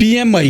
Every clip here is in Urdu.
PMI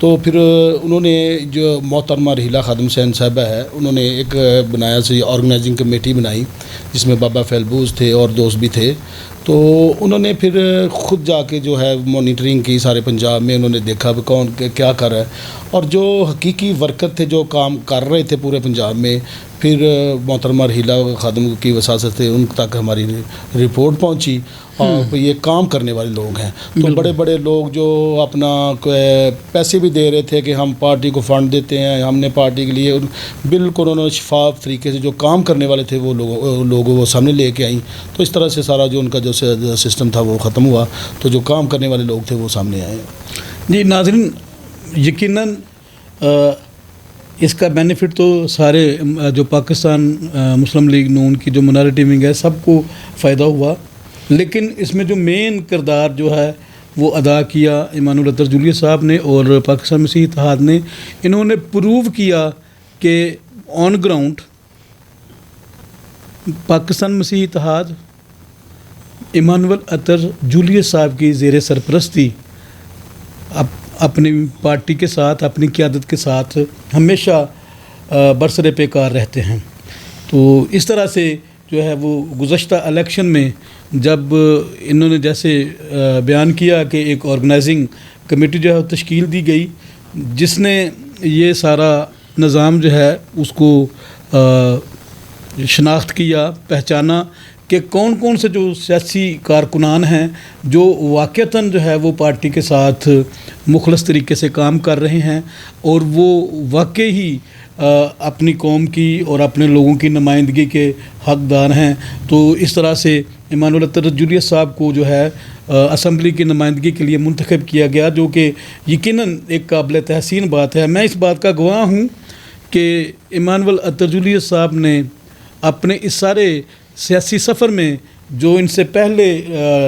تو پھر انہوں نے جو محترمہ رحیلہ خادم حسین صاحبہ ہے انہوں نے ایک بنایا سی آرگنائزنگ کمیٹی بنائی جس میں بابا فیلبوز تھے اور دوست بھی تھے. تو انہوں نے پھر خود جا کے جو ہے مانیٹرنگ کی سارے پنجاب میں. انہوں نے دیکھا کہ کون کیا کر رہا ہے اور جو حقیقی ورکر تھے جو کام کر رہے تھے پورے پنجاب میں. پھر محترمہ رحیلہ خادم کی وساست سے ان تک ہماری رپورٹ پہنچی اور یہ کام کرنے والے لوگ ہیں. تو بڑے بڑے لوگ جو اپنا پیسے بھی دے رہے تھے کہ ہم پارٹی کو فنڈ دیتے ہیں, ہم نے پارٹی کے لیے, بالکل انہوں نے شفاف طریقے سے جو کام کرنے والے تھے وہ لوگ وہ سامنے لے کے آئیں. تو اس طرح سے سارا جو ان کا جو سسٹم تھا وہ ختم ہوا. تو جو کام کرنے والے لوگ تھے وہ سامنے آئے. جی ناظرین, یقیناً اس کا بینیفٹ تو سارے جو پاکستان مسلم لیگ نون کی جو منارٹی ونگ ہے سب کو فائدہ ہوا, لیکن اس میں جو مین کردار جو ہے وہ ادا کیا ایمان العطر جولیہ صاحب نے اور پاکستان مسیحی اتحاد نے. انہوں نے پروو کیا کہ آن گراؤنڈ پاکستان مسیحی اتحاد ایمان العطر جولیہ صاحب کی زیر سرپرستی اپنی پارٹی کے ساتھ, اپنی قیادت کے ساتھ ہمیشہ برسر پیکار رہتے ہیں. تو اس طرح سے جو ہے وہ گزشتہ الیکشن میں جب انہوں نے جیسے بیان کیا کہ ایک آرگنائزنگ کمیٹی جو ہے تشکیل دی گئی جس نے یہ سارا نظام جو ہے اس کو شناخت کیا, پہچانا کہ کون کون سے جو سیاسی کارکنان ہیں جو واقعتاً جو ہے وہ پارٹی کے ساتھ مخلص طریقے سے کام کر رہے ہیں اور وہ واقعی ہی اپنی قوم کی اور اپنے لوگوں کی نمائندگی کے حقدار ہیں. تو اس طرح سے ایمان العطر جولیہ صاحب کو جو ہے اسمبلی کی نمائندگی کے لیے منتخب کیا گیا, جو کہ یقیناً ایک قابل تحسین بات ہے. میں اس بات کا گواہ ہوں کہ ایمان العطر جولیہ صاحب نے اپنے اس سارے سیاسی سفر میں جو ان سے پہلے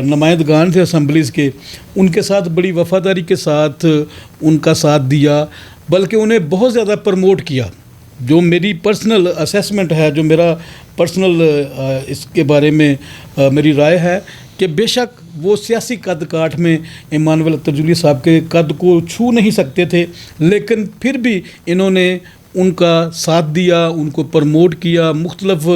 نمائندگان تھے اسمبلیز کے, ان کے ساتھ بڑی وفاداری کے ساتھ ان کا ساتھ دیا, بلکہ انہیں بہت زیادہ پروموٹ کیا. جو میری پرسنل اسیسمنٹ ہے, جو میرا پرسنل اس کے بارے میں میری رائے ہے کہ بے شک وہ سیاسی قد کاٹ میں ایمان العطر جولیہ صاحب کے قد کو چھو نہیں سکتے تھے, لیکن پھر بھی انہوں نے ان کا ساتھ دیا, ان کو پروموٹ کیا. مختلف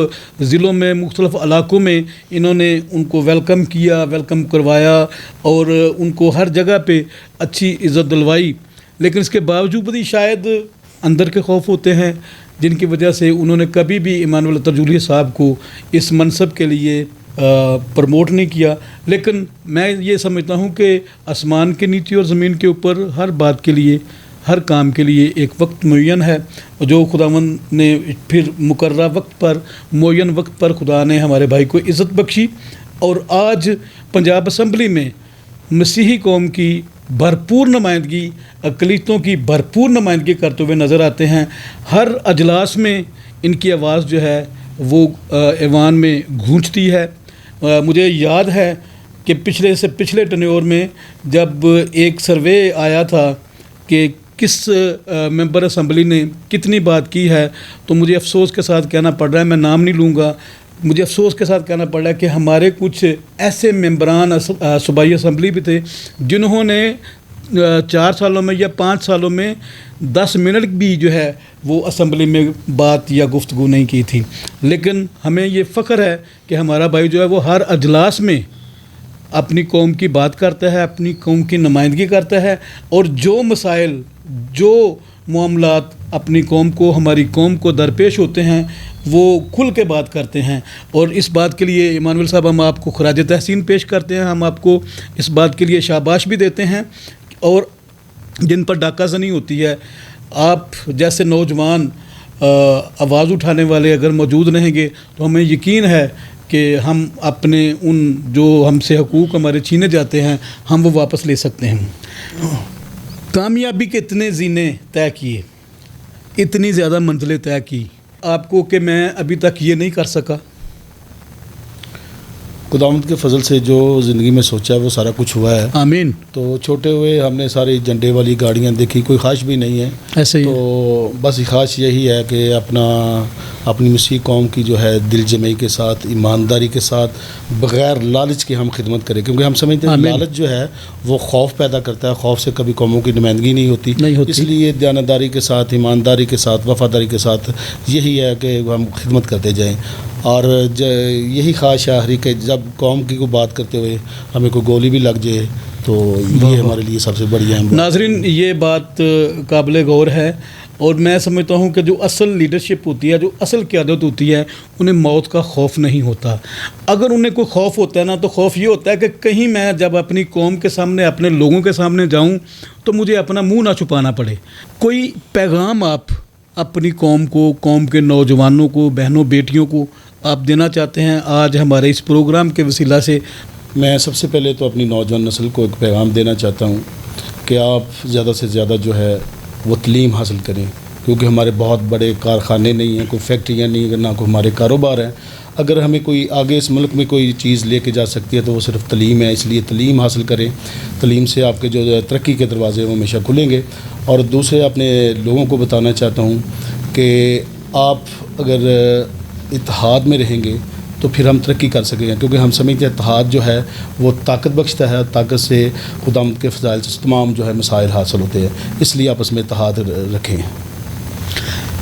ضلعوں میں, مختلف علاقوں میں انہوں نے ان کو ویلکم کیا, ویلکم کروایا اور ان کو ہر جگہ پہ اچھی عزت دلوائی. لیکن اس کے باوجود بھی شاید اندر کے خوف ہوتے ہیں جن کی وجہ سے انہوں نے کبھی بھی ایمان العطر جولیہ صاحب کو اس منصب کے لیے پروموٹ نہیں کیا. لیکن میں یہ سمجھتا ہوں کہ آسمان کے نیچے اور زمین کے اوپر ہر بات کے لیے, ہر کام کے لیے ایک وقت معین ہے, جو خداوند نے پھر مقررہ وقت پر, معین وقت پر خدا نے ہمارے بھائی کو عزت بخشی. اور آج پنجاب اسمبلی میں مسیحی قوم کی بھرپور نمائندگی, اقلیتوں کی بھرپور نمائندگی کرتے ہوئے نظر آتے ہیں. ہر اجلاس میں ان کی آواز جو ہے وہ ایوان میں گونجتی ہے. مجھے یاد ہے کہ پچھلے ٹینیور میں جب ایک سروے آیا تھا کہ کس ممبر اسمبلی نے کتنی بات کی ہے, تو مجھے افسوس کے ساتھ کہنا پڑ رہا ہے, میں نام نہیں لوں گا, مجھے افسوس کے ساتھ کہنا پڑ رہا ہے کہ ہمارے کچھ ایسے ممبران صوبائی اسمبلی بھی تھے جنہوں نے 4 سالوں میں یا 5 سالوں میں 10 منٹ بھی جو ہے وہ اسمبلی میں بات یا گفتگو نہیں کی تھی. لیکن ہمیں یہ فخر ہے کہ ہمارا بھائی جو ہے وہ ہر اجلاس میں اپنی قوم کی بات کرتا ہے, اپنی قوم کی نمائندگی کرتا ہے, اور جو مسائل, جو معاملات اپنی قوم کو, ہماری قوم کو درپیش ہوتے ہیں وہ کھل کے بات کرتے ہیں. اور اس بات کے لیے ایمانویل صاحب ہم آپ کو خراج تحسین پیش کرتے ہیں, ہم آپ کو اس بات کے لیے شاباش بھی دیتے ہیں. اور جن پر ڈاکہ زنی ہوتی ہے, آپ جیسے نوجوان آواز اٹھانے والے اگر موجود رہیں گے تو ہمیں یقین ہے کہ ہم اپنے ان جو ہم سے حقوق ہمارے چھینے جاتے ہیں ہم وہ واپس لے سکتے ہیں. کامیابی کے اتنے زینے طے کیے, اتنی زیادہ منزلیں طے کی آپ کو کہ میں ابھی تک یہ نہیں کر سکا. خداوند کے فضل سے جو زندگی میں سوچا ہے وہ سارا کچھ ہوا ہے. آمین. تو چھوٹے ہوئے ہم نے ساری جھنڈے والی گاڑیاں دیکھی, کوئی خواہش بھی نہیں ہے ایسے ہی. تو بس خواہش یہی ہے کہ اپنا اپنی مسیح قوم کی جو ہے دل جمعی کے ساتھ، ایمانداری کے ساتھ، بغیر لالچ کے ہم خدمت کریں، کیونکہ ہم سمجھتے ہیں لالچ جو ہے وہ خوف پیدا کرتا ہے، خوف سے کبھی قوموں کی نمائندگی نہیں ہوتی، اس لیے دیانتداری کے ساتھ، ایمانداری کے ساتھ، وفاداری کے ساتھ یہی ہے کہ ہم خدمت کرتے جائیں، اور یہی خواہش ہے ہری کہ جب قوم کی کوئی بات کرتے ہوئے ہمیں کوئی گولی بھی لگ جائے تو یہ ہمارے لیے سب سے بڑی اہم بات۔ ناظرین، یہ بات قابل غور ہے، اور میں سمجھتا ہوں کہ جو اصل لیڈرشپ ہوتی ہے، جو اصل قیادت ہوتی ہے، انہیں موت کا خوف نہیں ہوتا۔ اگر انہیں کوئی خوف ہوتا ہے نا، تو خوف یہ ہوتا ہے کہ کہیں میں جب اپنی قوم کے سامنے، اپنے لوگوں کے سامنے جاؤں تو مجھے اپنا منہ نہ چھپانا پڑے۔ کوئی پیغام آپ اپنی قوم کو، قوم کے نوجوانوں کو، بہنوں بیٹیوں کو آپ دینا چاہتے ہیں آج ہمارے اس پروگرام کے وسیلہ سے؟ میں سب سے پہلے تو اپنی نوجوان نسل کو ایک پیغام دینا چاہتا ہوں کہ آپ زیادہ سے زیادہ جو ہے وہ تعلیم حاصل کریں، کیونکہ ہمارے بہت بڑے کارخانے نہیں ہیں، کوئی فیکٹریاں نہیں ہیں، نہ کوئی ہمارے کاروبار ہیں۔ اگر ہمیں کوئی آگے اس ملک میں کوئی چیز لے کے جا سکتی ہے تو وہ صرف تعلیم ہے، اس لیے تعلیم حاصل کریں۔ تعلیم سے آپ کے جو ترقی کے دروازے وہ ہمیشہ کھلیں گے۔ اور دوسرے اپنے لوگوں کو بتانا چاہتا ہوں کہ آپ اگر اتحاد میں رہیں گے تو پھر ہم ترقی کر سکیں گے، کیونکہ ہم سمجھتے ہیں اتحاد جو ہے وہ طاقت بخشتا ہے، طاقت سے خداوند کے فضائل سے تمام جو ہے مسائل حاصل ہوتے ہیں، اس لیے آپس میں اتحاد رکھیں۔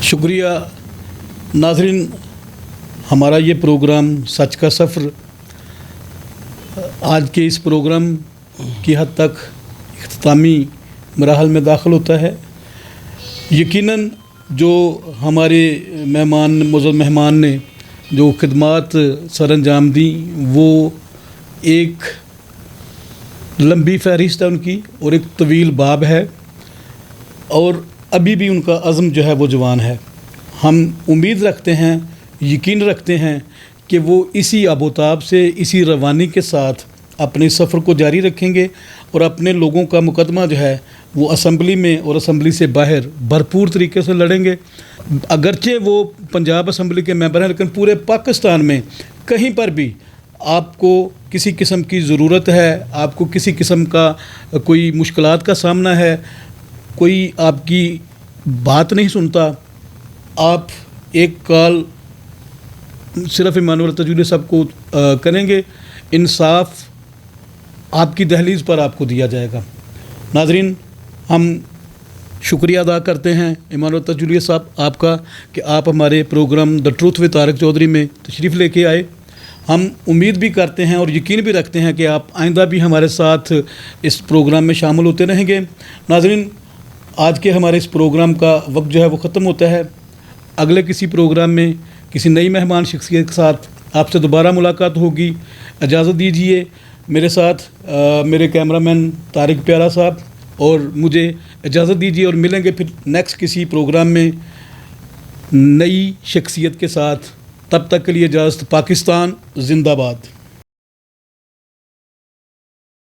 شکریہ ناظرین، ہمارا یہ پروگرام سچ کا سفر آج کے اس پروگرام کی حد تک اختتامی مراحل میں داخل ہوتا ہے۔ یقیناً جو ہمارے مہمان نے جو خدمات سر انجام دیں وہ ایک لمبی فہرست ہے ان کی، اور ایک طویل باب ہے، اور ابھی بھی ان کا عزم جو ہے وہ جوان ہے۔ ہم امید رکھتے ہیں، یقین رکھتے ہیں کہ وہ اسی آبوتاب سے، اسی روانی کے ساتھ اپنے سفر کو جاری رکھیں گے، اور اپنے لوگوں کا مقدمہ جو ہے وہ اسمبلی میں اور اسمبلی سے باہر بھرپور طریقے سے لڑیں گے۔ اگرچہ وہ پنجاب اسمبلی کے ممبر ہیں، لیکن پورے پاکستان میں کہیں پر بھی آپ کو کسی قسم کی ضرورت ہے، آپ کو کسی قسم کا کوئی مشکلات کا سامنا ہے، کوئی آپ کی بات نہیں سنتا، آپ ایک کال صرف ایمانویل تجویلی صاحب کو کریں گے، انصاف آپ کی دہلیز پر آپ کو دیا جائے گا۔ ناظرین، ہم شکریہ ادا کرتے ہیں ایمانویل تجویلی صاحب آپ کا کہ آپ ہمارے program the truth with Tariq Chaudhry میں تشریف لے کے آئے۔ ہم امید بھی کرتے ہیں اور یقین بھی رکھتے ہیں کہ آپ آئندہ بھی ہمارے ساتھ اس پروگرام میں شامل ہوتے رہیں گے۔ ناظرین، آج کے ہمارے اس پروگرام کا وقت جو ہے وہ ختم ہوتا ہے۔ اگلے کسی پروگرام میں کسی نئی مہمان شخصیت کے ساتھ آپ سے دوبارہ ملاقات ہوگی۔ اجازت دیجیے، میرے ساتھ میرے کیمرہ مین طارق پیارا صاحب، اور مجھے اجازت دیجیے، اور ملیں گے پھر نیکسٹ کسی پروگرام میں نئی شخصیت کے ساتھ۔ تب تک کے لیے اجازت۔ پاکستان زندہ باد۔